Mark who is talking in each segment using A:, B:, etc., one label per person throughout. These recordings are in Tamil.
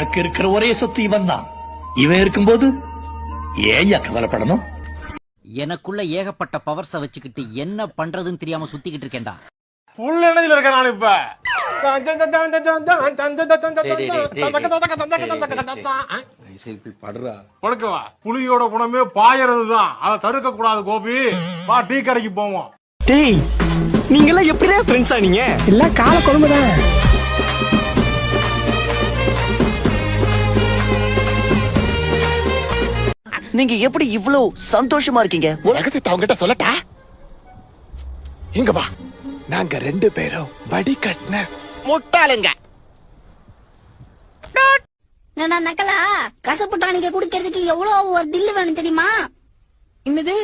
A: எனக்கு இருக்கிற ஒரே சொத்து இவன் தான். இவன் இருக்கும்போது ஏன் கவலைப்படணும்?
B: எனக்குள்ள ஏகப்பட்ட பவர்ஸ வச்சுக்கிட்டு என்ன பண்றதுன்னு தெரியாம சுத்திக்கிட்டு இருக்கேன்டா.
C: புல் எனர்ஜில இருக்க நான் இப்ப. படுக்கவா புலியோட குணமே பாயறதுதான். அதை தடுக்க கூடாது கோபி. வா டீ கடைக்கு போவோம்.
D: டேய் நீங்க எல்லாம் எப்படிதான் ஃப்ரெண்ட்ஸா? நீங்க
E: எல்லாம் கால கொழும்புதான்.
F: நீங்க எப்படி இவ்வளவு சந்தோஷமா இருக்கீங்க?
E: உலகத்தை அவங்கிட்ட சொல்லட்டா? இங்க வா, நாங்க 2 பேரும் வடி கட்டின முட்டாளுங்க.
G: நக்கலா கசப்பு டானிக்க குடிக்கிறதுக்கு எவ்வளவு ஒரு தில்லு வேணும் தெரியுமா? என்னது?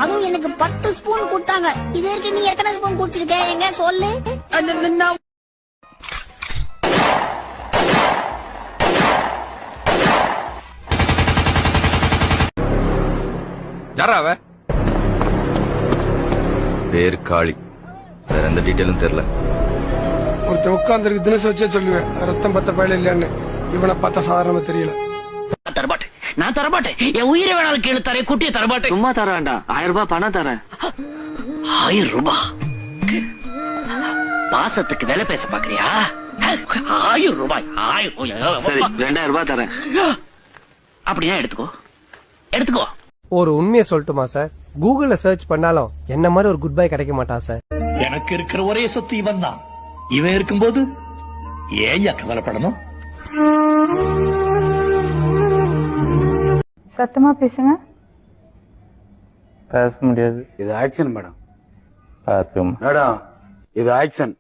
G: அதுவும் எனக்கு 10 ஸ்பூன் கொடுத்தாங்க. இது வரைக்கும் நீ எத்தனை ஸ்பூன் குடிச்சிருக்க? எங்க சொல்லு.
H: யாராவ? பேர் காளி. வேற எந்த டீட்டெயிலும் தெரியல.
I: ஒருத்தன் உட்கார்ந்துருக்கு தினசு வச்சே சொல்லுவேன் ரத்தம் பத்த பயில இல்லன்னு. இவனை பார்த்தா சாதாரணமா தெரியல.
B: தரமாட்டேன், நான் தரமாட்டேன். என் உயிரை வேணாலும் கேளு தரேன், குட்டியை தரமாட்டேன்.
F: சும்மா தர வேண்டாம், 1000 ரூபாய் பணம் தரேன்.
B: 1000 ரூபாய்? பாசத்துக்கு வேலை பேச பாக்குறியா? 1000 ரூபாய்?
F: சரி 2000 ரூபாய் தரேன்.
B: அப்படின்னா எடுத்துக்கோ, எடுத்துக்கோ.
I: ஒரு உண்மையை சொல்லட்டுமா சார்? கூகுள்ல சர்ச் பண்ணாலும் என்ன மாதிரி ஒரு குட் பை கிடைக்க மாட்டான் சார்.
A: எனக்கு இருக்கிற ஒரே சொத்து இவன் தான். இவன் இருக்கும்போது ஏன் கவலைப்படணும்?
J: சத்தமா பேசுங்க.
K: பேச முடியாது.
C: இது ஆக்சன் மேடம்.
K: மேடம்
C: இது ஆக்சன்.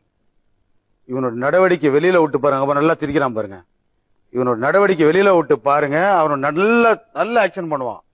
C: இவனோட நடவடிக்கை வெளியில விட்டு பாருங்க. அவன் நல்லா சிரிக்கிறான் பாருங்க. இவனோட நடவடிக்கை வெளியில விட்டு பாருங்க. அவனோட நல்ல ஆக்சன் பண்ணுவான்.